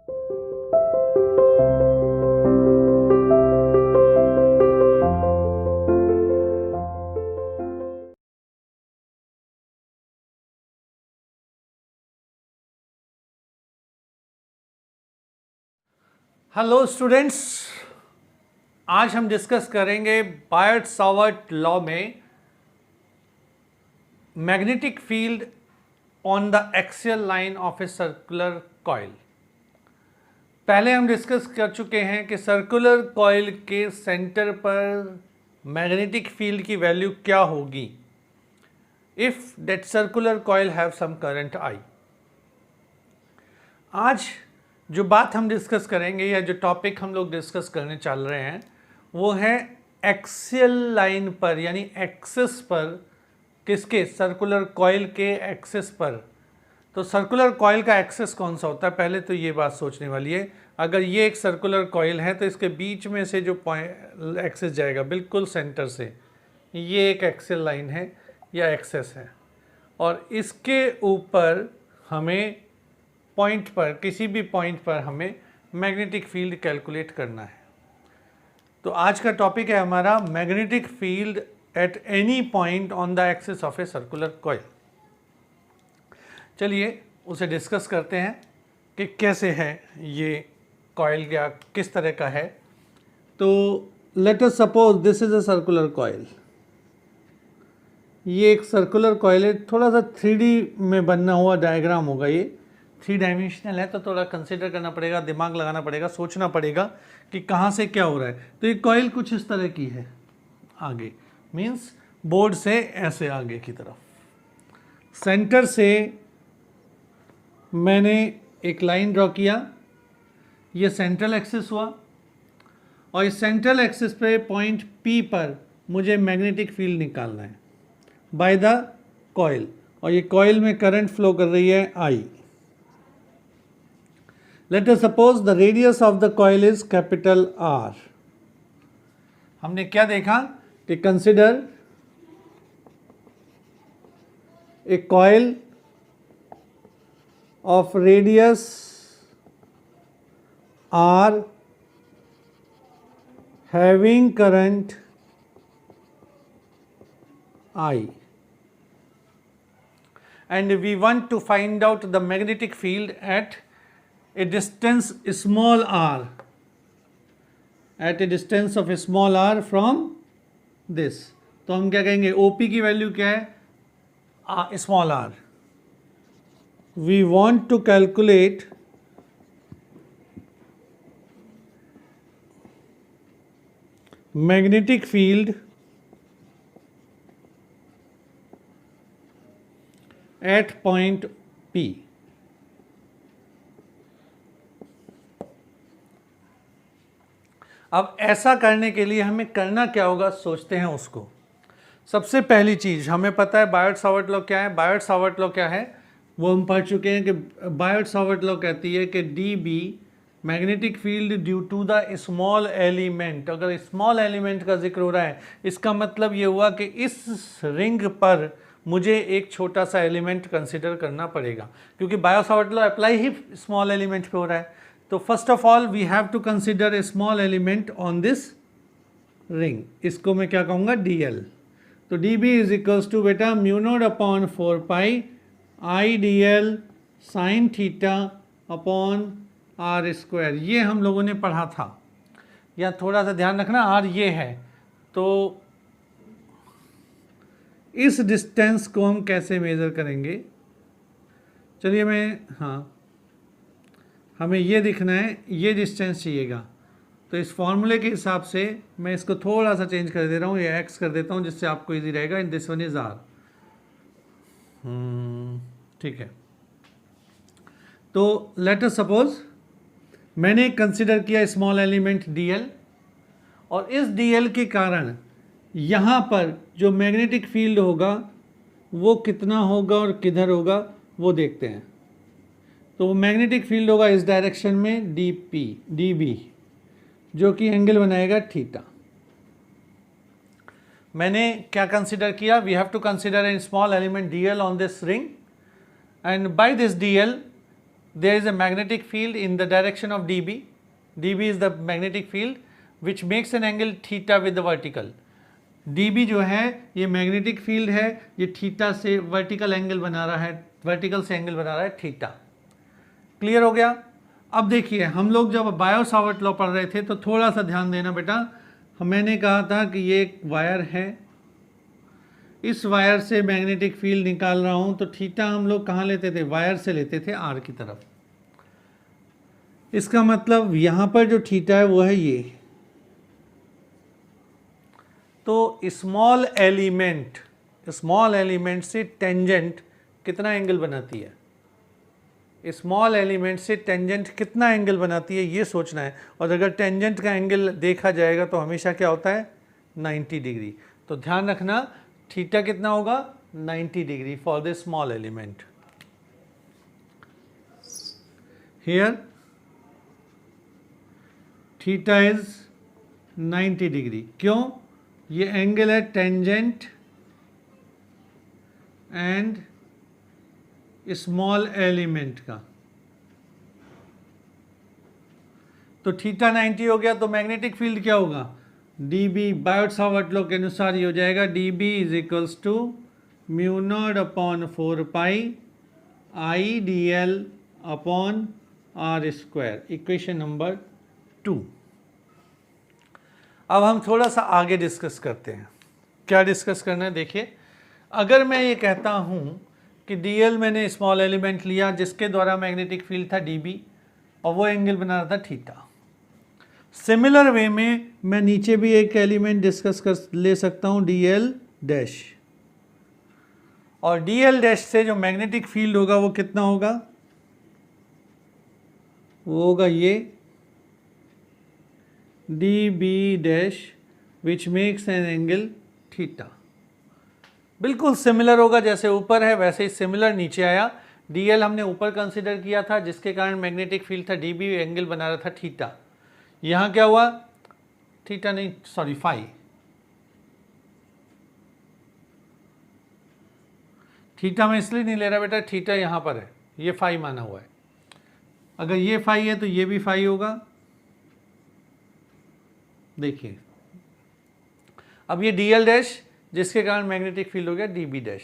Hello students, आज हम discuss करेंगे बायट-सावर्ट लॉ में magnetic field on the axial line of a circular coil. पहले हम डिस्कस कर चुके हैं कि सर्कुलर कॉइल के सेंटर पर मैग्नेटिक फील्ड की वैल्यू क्या होगी if that circular coil have some current I. आज जो बात हम डिस्कस करेंगे या जो टॉपिक हम लोग डिस्कस करने चल रहे हैं वो है एक्सियल लाइन पर, यानी एक्सिस पर। किसके? सर्कुलर कॉइल के एक्सिस पर। तो सर्कुलर कॉइल का एक्सिस कौन सा होता है, पहले तो ये बात सोचने वाली है। अगर ये एक सर्कुलर कॉइल है तो इसके बीच में से जो एक्सिस जाएगा बिल्कुल सेंटर से, ये एक एक्सियल लाइन है या एक्सिस है, और इसके ऊपर हमें पॉइंट पर, किसी भी पॉइंट पर हमें मैग्नेटिक फील्ड कैलकुलेट करना है। तो आज का टॉपिक है हमारा magnetic field at any point on the axis of a circular coil. चलिए उसे डिस्कस करते हैं कि कैसे है ये कॉइल, या किस तरह का है। तो let us suppose this is a circular coil. ये एक सर्कुलर कॉइल है, थोड़ा सा 3D में बनना हुआ डायग्राम होगा। ये 3 डायमेंशनल है तो थोड़ा कंसिडर करना पड़ेगा, दिमाग लगाना पड़ेगा, सोचना पड़ेगा कि कहाँ से क्या हो रहा है। तो ये कॉइल कुछ इस तरह की है, आगे मीन्स बोर्ड से ऐसे आगे की तरफ। सेंटर से मैंने एक लाइन ड्रॉ किया, ये सेंट्रल एक्सिस हुआ, और इस सेंट्रल एक्सिस पे पॉइंट P पर मुझे मैग्नेटिक फील्ड निकालना है बाय द कॉइल, और ये कॉइल में करंट फ्लो कर रही है I। Let us suppose the radius of the coil is capital R। हमने क्या देखा कि consider a coil of radius R having current I, and we want to find out the magnetic field at a distance small r, at a distance of a small r from this। तो हम क्या कहेंगे, OP की value क्या है, small r। We want to calculate magnetic field at point P। अब ऐसा करने के लिए हमें करना क्या होगा, सोचते हैं उसको। सबसे पहली चीज़ हमें पता है बायट-सावर्ट लॉ क्या है। बायट-सावर्ट लॉ क्या है वो हम पढ़ चुके हैं कि बायट-सावर्ट लॉ कहती है कि dB magnetic field due to the small element. अगर स्मॉल एलिमेंट का जिक्र हो रहा है, इसका मतलब ये हुआ कि इस रिंग पर मुझे एक छोटा सा एलिमेंट कंसिडर करना पड़ेगा, क्योंकि बायट-सावर्ट लॉ अप्लाई ही स्मॉल एलिमेंट पे हो रहा है। तो first of all we have to consider a small element on this ring. इसको मैं क्या कहूँगा, DL। तो dB इज इक्वल्स टू बेटा mu naught upon 4 pi I DL sine theta upon R square. ये हम लोगों ने पढ़ा था, या थोड़ा सा ध्यान रखना, R ये है। तो इस डिस्टेंस को हम कैसे मेज़र करेंगे, चलिए हमें ये दिखना है, ये डिस्टेंस चाहिएगा। तो इस फॉर्मूले के हिसाब से मैं इसको थोड़ा सा चेंज कर दे रहा हूँ, ये x कर देता हूँ जिससे आपको इजी रहेगा। In this one is R। ठीक है। तो लेट अस सपोज मैंने कंसिडर किया स्मॉल एलिमेंट DL, और इस DL के कारण यहाँ पर जो मैग्नेटिक फील्ड होगा वो कितना होगा और किधर होगा वो देखते हैं। तो वो मैग्नेटिक फील्ड होगा इस डायरेक्शन में dB, जो कि एंगल बनाएगा थीटा। मैंने क्या कंसिडर किया, we have to consider a small element DL on this ring, and by this DL there is a magnetic field in the direction of dB. dB is the magnetic field which makes an angle theta with the vertical. dB जो है ये magnetic field है, ये theta से vertical angle बना रहा है, vertical से एंगल बना रहा है थीटा। क्लियर हो गया? अब देखिए हम लोग जब बायो सावर्ट लॉ पढ़ रहे थे तो थोड़ा सा ध्यान देना बेटा, मैंने कहा था कि ये एक वायर है, इस वायर से मैग्नेटिक फील्ड निकाल रहा हूं, तो थीटा हम लोग कहाँ लेते थे? वायर से लेते थे आर की तरफ। इसका मतलब यहां पर जो थीटा है वो है ये। तो स्मॉल एलिमेंट से टेंजेंट कितना एंगल बनाती है? स्मॉल एलिमेंट से टेंजेंट कितना एंगल बनाती है ये सोचना है। और अगर टेंजेंट का एंगल देखा जाएगा तो हमेशा क्या होता है? 90 डिग्री। तो ध्यान रखना थीटा कितना होगा? 90 degree for the small element. Here theta is 90 degree. क्यों? ये एंगल है टेंजेंट एंड स्मॉल एलिमेंट का। तो थीटा 90 हो गया, तो मैग्नेटिक फील्ड क्या होगा? dB बायोट सावर्ट लॉ के अनुसार ये हो जाएगा dB is equals to mu naught upon 4 pi I D L upon R square. Equation number 2। अब हम थोड़ा सा आगे डिस्कस करते हैं। क्या डिस्कस करना है? देखिए, अगर मैं ये कहता हूँ कि dl मैंने स्मॉल एलिमेंट लिया जिसके द्वारा मैग्नेटिक फील्ड था dB और वो एंगल बना रहा था थीटा। सिमिलर वे में मैं नीचे भी एक एलिमेंट डिस्कस कर ले सकता हूँ dl डैश, और dl डैश से जो मैग्नेटिक फील्ड होगा वो कितना होगा? वो होगा ये dB dash which makes an angle theta. बिल्कुल सिमिलर होगा, जैसे ऊपर है वैसे ही सिमिलर नीचे आया। dl हमने ऊपर कंसिडर किया था जिसके कारण मैग्नेटिक फील्ड था dB, एंगल बना रहा था थीटा। यहाँ क्या हुआ? थीटा नहीं, सॉरी फाई। थीटा में इसलिए नहीं ले रहा बेटा, थीटा यहाँ पर है, ये फाई माना हुआ है। अगर ये फाई है तो ये भी फाई होगा। देखिए अब ये dl डैश जिसके कारण मैग्नेटिक फील्ड हो गया dB डैश।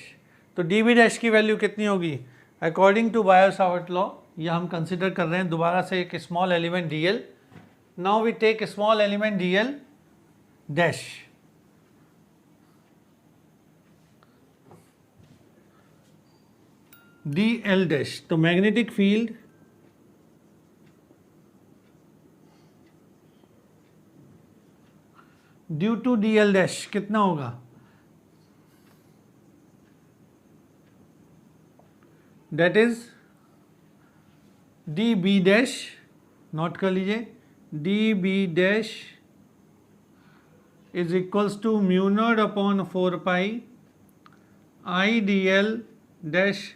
तो dB डैश की वैल्यू कितनी होगी? According to Biot Savart law, यह हम कंसिडर कर रहे हैं दोबारा से एक small element dl। Now we take small element dl dash. dl dash, तो magnetic field due to dl dash कितना होगा? That is dB dash, note कर लीजिए, dB dash is equals to mu naught upon 4 pi I D L dash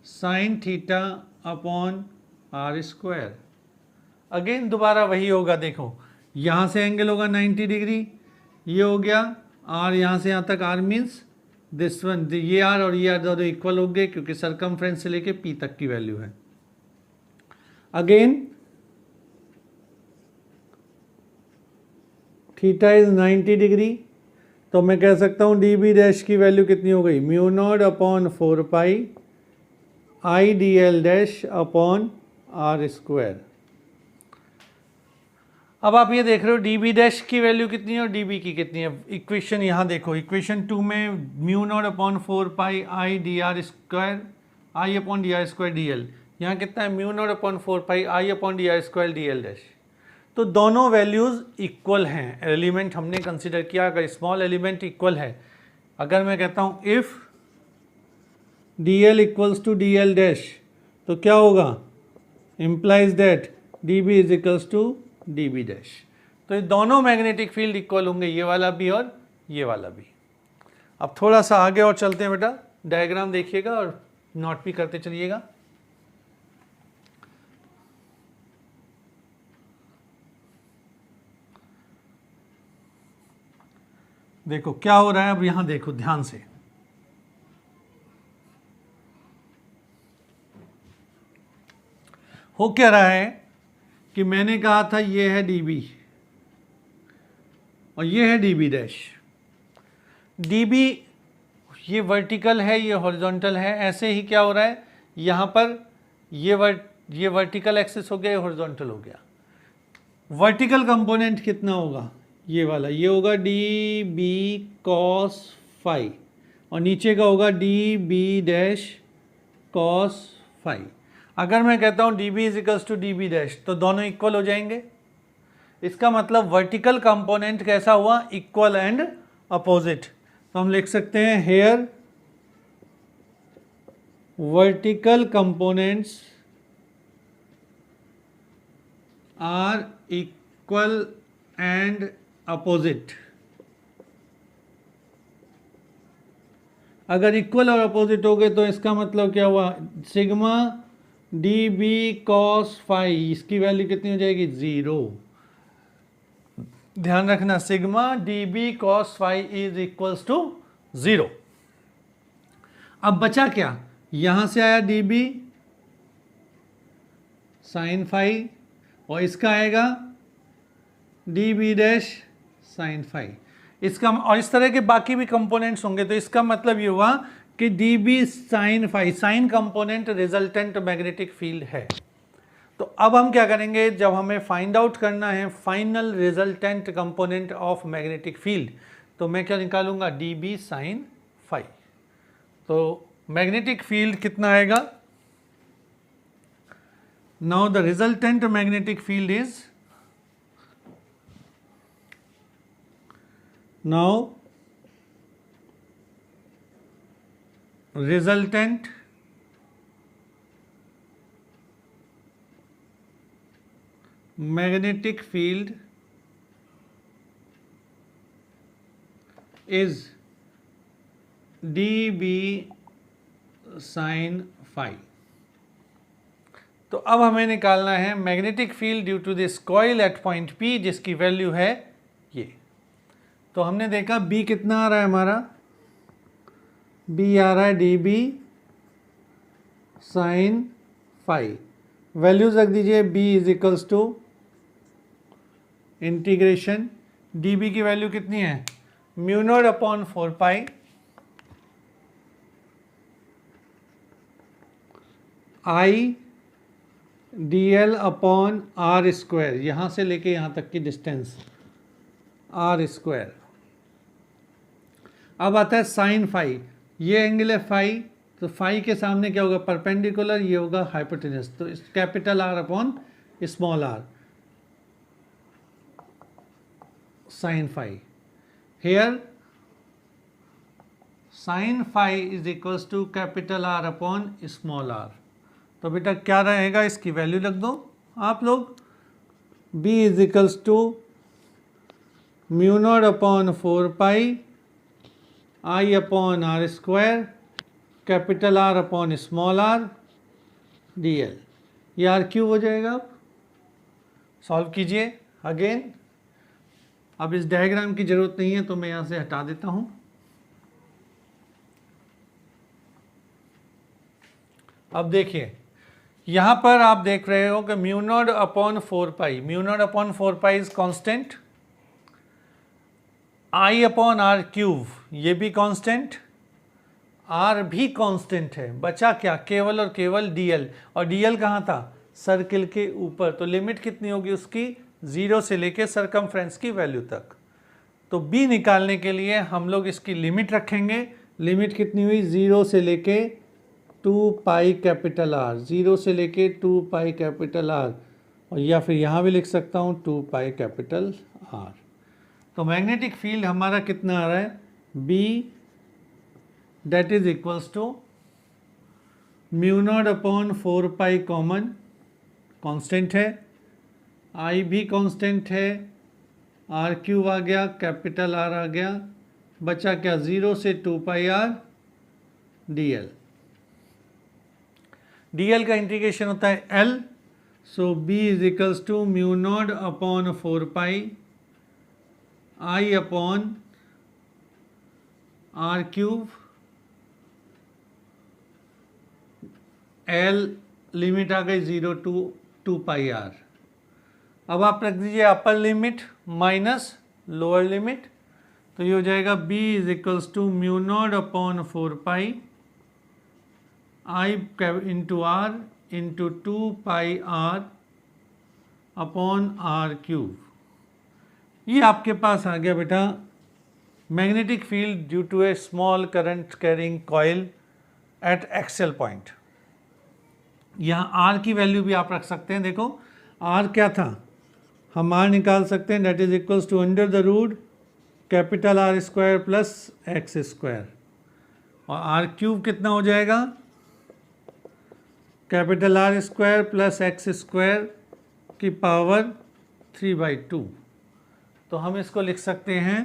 sine theta upon R square. Again दोबारा वही होगा। देखो यहाँ से एंगल होगा 90 डिग्री, ये हो गया आर, यहाँ से यहाँ तक आर मीन्स दिस वन, ये आर और ये आर दोनों इक्वल हो गए क्योंकि सरकमफ्रेंस से लेके पी तक की वैल्यू है। अगेन थीटा इज 90 डिग्री, तो मैं कह सकता हूँ dB डैश की वैल्यू कितनी हो गई? Mu naught upon 4 pi I D L dash upon R square. अब आप ये देख रहे हो dB डैश की वैल्यू कितनी है और dB की कितनी है। इक्वेशन यहाँ देखो, इक्वेशन 2 में mu naught upon 4 pi I d r square I upon d r square d l, यहाँ कितना है? Mu naught upon 4 pi I upon d r square d L dash. तो दोनों वैल्यूज़ इक्वल हैं। Element हमने consider किया, अगर small element equal है, अगर मैं कहता हूँ if dl equals to dl dash, तो क्या होगा? Implies that dB is equals to dB dash. तो ये दोनों मैग्नेटिक फील्ड इक्वल होंगे, ये वाला भी और ये वाला भी। अब थोड़ा सा आगे और चलते हैं बेटा, डायग्राम देखिएगा और नोट भी करते चलिएगा। देखो क्या हो रहा है, अब यहां देखो ध्यान से। हो क्या रहा है कि मैंने कहा था ये है dB और ये है dB डैश। dB ये वर्टिकल है, ये हॉरिजॉन्टल है, ऐसे ही क्या हो रहा है यहाँ पर ये वर्टिकल एक्सिस हो गया, ये हॉरिजॉन्टल हो गया। वर्टिकल कंपोनेंट कितना होगा, ये वाला, ये होगा dB cos phi और नीचे का होगा dB डैश cos phi। अगर मैं कहता हूँ dB is equals to dB dash तो दोनों इक्वल हो जाएंगे। इसका मतलब वर्टिकल कंपोनेंट कैसा हुआ, इक्वल एंड अपोजिट। तो हम लिख सकते हैं here vertical components are equal and opposite. अगर इक्वल और अपोजिट हो गए तो इसका मतलब क्या हुआ, सिग्मा dB cos phi इसकी वैल्यू कितनी हो जाएगी, 0। ध्यान रखना sigma dB cos phi is equals to 0। अब बचा क्या, यहां से आया dB sin phi और इसका आएगा dB डैश sin phi। इसका और इस तरह के बाकी भी कंपोनेंट्स होंगे। तो इसका मतलब ये हुआ कि dB sin phi, sign component resultant magnetic field है। तो अब हम क्या करेंगे, जब हमें फाइंड आउट करना है final resultant component of magnetic field, तो मैं क्या निकालूंगा, dB sin phi। तो मैग्नेटिक फील्ड कितना आएगा, now the resultant magnetic field is, now resultant magnetic field is dB sin phi। तो अब हमें निकालना है magnetic field due to this coil at point P जिसकी वैल्यू है ये। तो हमने देखा B कितना आ रहा है हमारा, B आ रहा है dB sin phi। वैल्यूज रख दीजिए, B is equals to integration, dB की वैल्यू कितनी है, mu naught upon 4 pi I dl अपॉन r स्क्वायर, यहाँ से लेके यहाँ तक की डिस्टेंस r स्क्वायर। अब आता है साइन फाई, ये एंगल है फाई, तो फाई के सामने क्या होगा, परपेंडिकुलर, ये होगा हाइपोटेनस। तो capital R upon small r, sine phi. Here sine phi is equals to capital R upon small r। तो बेटा क्या रहेगा, इसकी वैल्यू रख दो आप लोग, B is equals to mu naught upon 4 pi I upon r square capital R upon small r dl। ये r क्यूब हो जाएगा। अब सॉल्व कीजिए अगेन। अब इस डायग्राम की जरूरत नहीं है तो मैं यहाँ से हटा देता हूँ। अब देखिए यहाँ पर आप देख रहे हो कि mu naught upon 4 pi, mu naught upon 4 pi is constant, I upon R cube ये भी कांस्टेंट, R भी कांस्टेंट है। बचा क्या, केवल और केवल dl, और dl कहाँ था, सर्किल के ऊपर। तो लिमिट कितनी होगी उसकी, 0 से लेके सरकमफ्रेंस की वैल्यू तक। तो B निकालने के लिए हम लोग इसकी लिमिट रखेंगे। लिमिट कितनी हुई, 0 से लेके 2 पाई कैपिटल R, 0 से लेके 2 पाई कैपिटल R, और या फिर यहाँ भी लिख सकता हूँ 2 पाई कैपिटल R। तो मैग्नेटिक फील्ड हमारा कितना आ रहा है, B that is equals to mu naught upon 4 pi common, constant है, I भी कांस्टेंट है, R क्यूब आ गया, कैपिटल R आ गया, बचा क्या, 0 से 2 पाई R dl। dl का इंटीग्रेशन होता है L, so B is equals to mu naught upon 4 pi I upon R cube, L limit आ गई 0 टू 2 पाई आर। अब आप रख दीजिए upper limit minus lower limit, तो ये हो जाएगा b is equals to mu naught upon 4 pi I into R into 2 pi R upon R cube. ये आपके पास आ गया बेटा magnetic field due to a small current carrying coil at axial point. यहाँ आर की वैल्यू भी आप रख सकते हैं। देखो आर क्या था, हम आर निकाल सकते हैं, that is equals to under the root capital R square plus X square, और आर क्यूब कितना हो जाएगा, capital R square plus X square की पावर 3/2। तो हम इसको लिख सकते हैं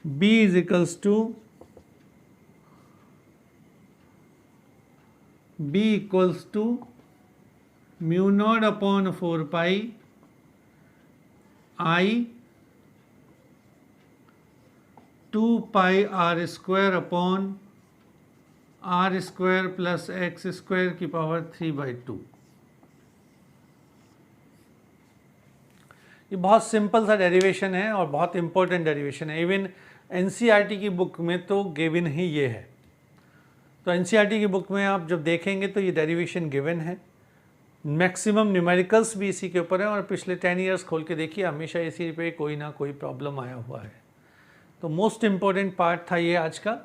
b is equals to b equals to mu naught upon 4 pi I 2 pi R square upon R square plus X square की पावर 3/2। ये बहुत सिंपल सा डेरिवेशन है और बहुत इंपॉर्टेंट डेरिवेशन है। इवन एनसीईआरटी की बुक में तो गिवन ही ये है। तो एनसीईआरटी की बुक में आप जब देखेंगे तो ये डेरिवेशन गिवन है, मैक्सिमम न्यूमेरिकल्स भी इसी के ऊपर है, और पिछले 10 ईयर्स खोल के देखिए हमेशा इसी पे कोई ना कोई प्रॉब्लम आया हुआ है। तो मोस्ट इम्पॉर्टेंट पार्ट था ये आज का,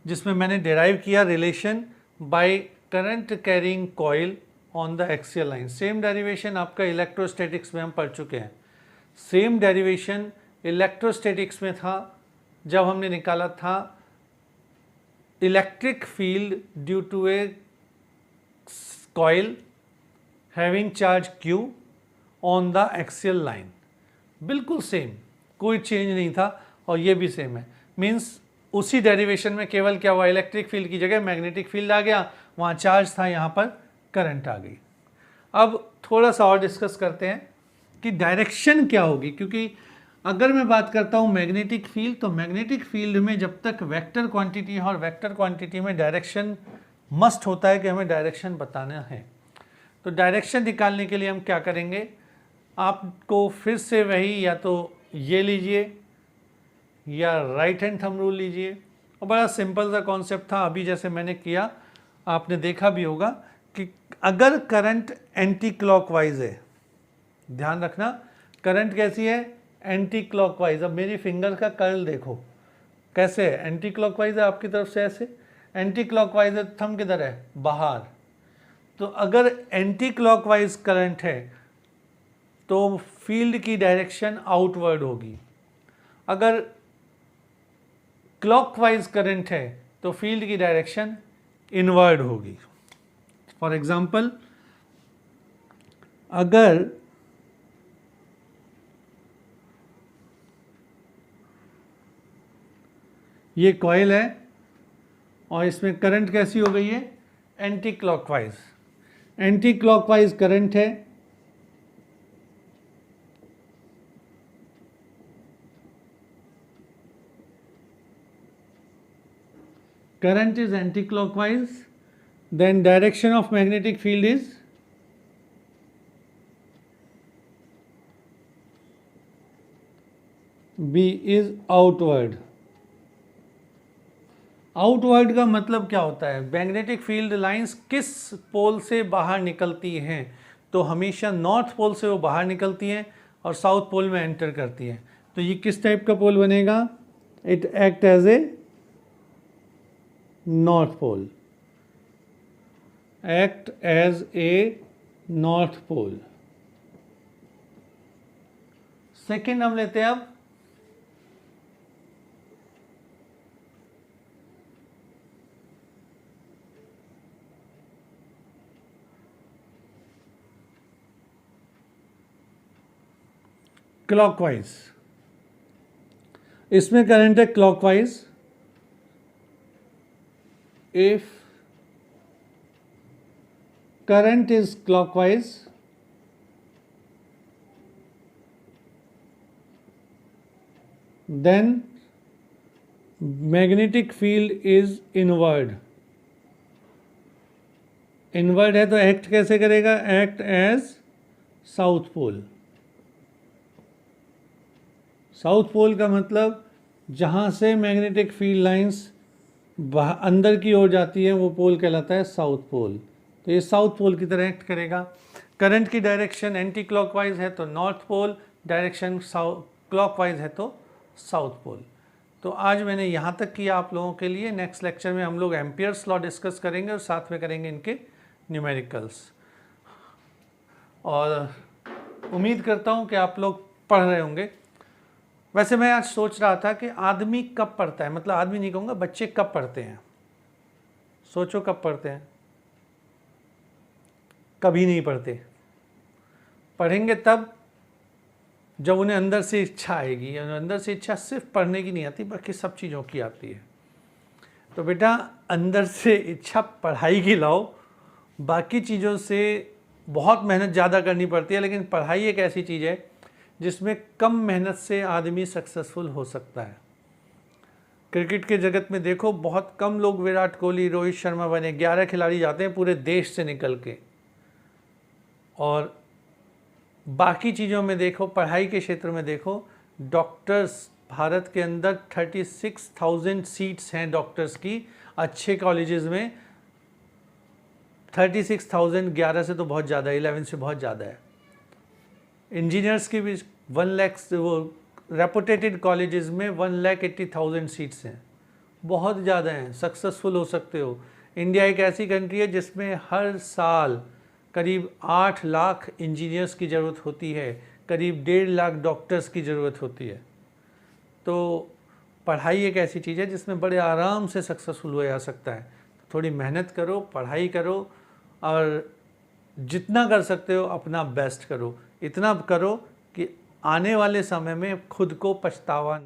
जिसमें मैंने डिराइव किया relation by current carrying coil on the axial line. Same derivation आपका इलेक्ट्रोस्टैटिक्स में हम पढ़ चुके हैं। सेम डेरिवेशन इलेक्ट्रोस्टैटिक्स में था जब हमने निकाला था electric field due to a coil having charge Q on the axial line. बिल्कुल सेम, कोई चेंज नहीं था, और ये भी सेम है। मीन्स उसी डेरिवेशन में केवल क्या हुआ, इलेक्ट्रिक फील्ड की जगह मैग्नेटिक फील्ड आ गया, वहाँ चार्ज था, यहाँ पर करंट आ गई। अब थोड़ा सा और डिस्कस करते हैं कि डायरेक्शन क्या होगी, क्योंकि अगर मैं बात करता हूँ मैग्नेटिक फील्ड, तो मैग्नेटिक फील्ड में जब तक वेक्टर क्वांटिटी है, और वेक्टर क्वांटिटी में डायरेक्शन मस्ट होता है कि हमें डायरेक्शन बताना है। तो डायरेक्शन निकालने के लिए हम क्या करेंगे, आपको फिर से वही या तो ये लीजिए या राइट हैंड थंब रूल लीजिए, और बड़ा सिंपल सा कॉन्सेप्ट था। अभी जैसे मैंने किया आपने देखा भी होगा कि अगर करंट एंटी क्लॉकवाइज है, ध्यान रखना करंट कैसी है, एंटी क्लॉकवाइज। अब मेरी फिंगर का कर्ल देखो कैसे है, एंटी क्लॉकवाइज है आपकी तरफ से, ऐसे एंटी क्लॉकवाइज है, थंब किधर है, बाहर। तो अगर एंटी क्लॉकवाइज करंट है तो फील्ड की डायरेक्शन आउटवर्ड होगी, अगर क्लॉकवाइज करंट है तो फील्ड की डायरेक्शन इनवर्ड होगी। फॉर एग्जांपल, अगर ये कॉइल है और इसमें करंट कैसी हो गई है, anti clockwise, anti clockwise current है, current is anti-clockwise, then direction of magnetic field is B is outward। Outward का मतलब क्या होता है, मैग्नेटिक फील्ड लाइंस किस पोल से बाहर निकलती हैं, तो हमेशा नॉर्थ पोल से वो बाहर निकलती हैं और साउथ पोल में एंटर करती हैं। तो ये किस टाइप का पोल बनेगा, it act as a north pole, act as a north pole. Second हम लेते हैं अब क्लॉकवाइज। इसमें करंट है clockwise. If current is clockwise, then magnetic field is inward। Inward है तो एक्ट कैसे करेगा, act as south pole. South pole का मतलब जहाँ से मैग्नेटिक फील्ड लाइंस अंदर की ओर जाती है वो पोल कहलाता है साउथ पोल। तो ये साउथ पोल की तरह एक्ट करेगा। करंट की डायरेक्शन एंटी क्लॉकवाइज है तो नॉर्थ पोल, डायरेक्शन क्लॉकवाइज है तो साउथ पोल। तो आज मैंने यहाँ तक किया आप लोगों के लिए। नेक्स्ट लेक्चर में हम लोग एम्पियर्स लॉ डिस्कस करेंगे और साथ में करेंगे इनके न्यूमेरिकल्स। और उम्मीद करता हूँ कि आप लोग पढ़ रहे होंगे। वैसे मैं आज सोच रहा था कि आदमी कब पढ़ता है, मतलब आदमी नहीं कहूँगा, बच्चे कब पढ़ते हैं। सोचो कब पढ़ते हैं। कभी नहीं पढ़ते। पढ़ेंगे तब जब उन्हें अंदर से इच्छा आएगी। अंदर से इच्छा सिर्फ पढ़ने की नहीं आती, बाकी सब चीज़ों की आती है। तो बेटा अंदर से इच्छा पढ़ाई की लाओ। बाकी चीज़ों से बहुत मेहनत ज़्यादा करनी पड़ती है, लेकिन पढ़ाई एक ऐसी चीज़ है जिसमें कम मेहनत से आदमी सक्सेसफुल हो सकता है। क्रिकेट के जगत में देखो, बहुत कम लोग विराट कोहली, रोहित शर्मा बने। 11 खिलाड़ी जाते हैं पूरे देश से निकल के। और बाकी चीज़ों में देखो, पढ़ाई के क्षेत्र में देखो, डॉक्टर्स भारत के अंदर 36,000 सीट्स हैं डॉक्टर्स की अच्छे कॉलेजेस में। 36,000, 11 से तो बहुत ज़्यादा है, 11 से बहुत ज़्यादा है। इंजीनियर्स की भी 1 लाख, वो रेपुटेटेड कॉलेजेस में 1,80,000 सीट्स हैं, बहुत ज़्यादा हैं। सक्सेसफुल हो सकते हो। इंडिया एक ऐसी कंट्री है जिसमें हर साल करीब 8 लाख इंजीनियर्स की ज़रूरत होती है, करीब 1.5 लाख डॉक्टर्स की ज़रूरत होती है। तो पढ़ाई एक ऐसी चीज़ है जिसमें बड़े आराम से सक्सेसफुल हो जा सकता है। थोड़ी मेहनत करो, पढ़ाई करो और जितना कर सकते हो अपना बेस्ट करो। इतना करो कि आने वाले समय में खुद को पछतावा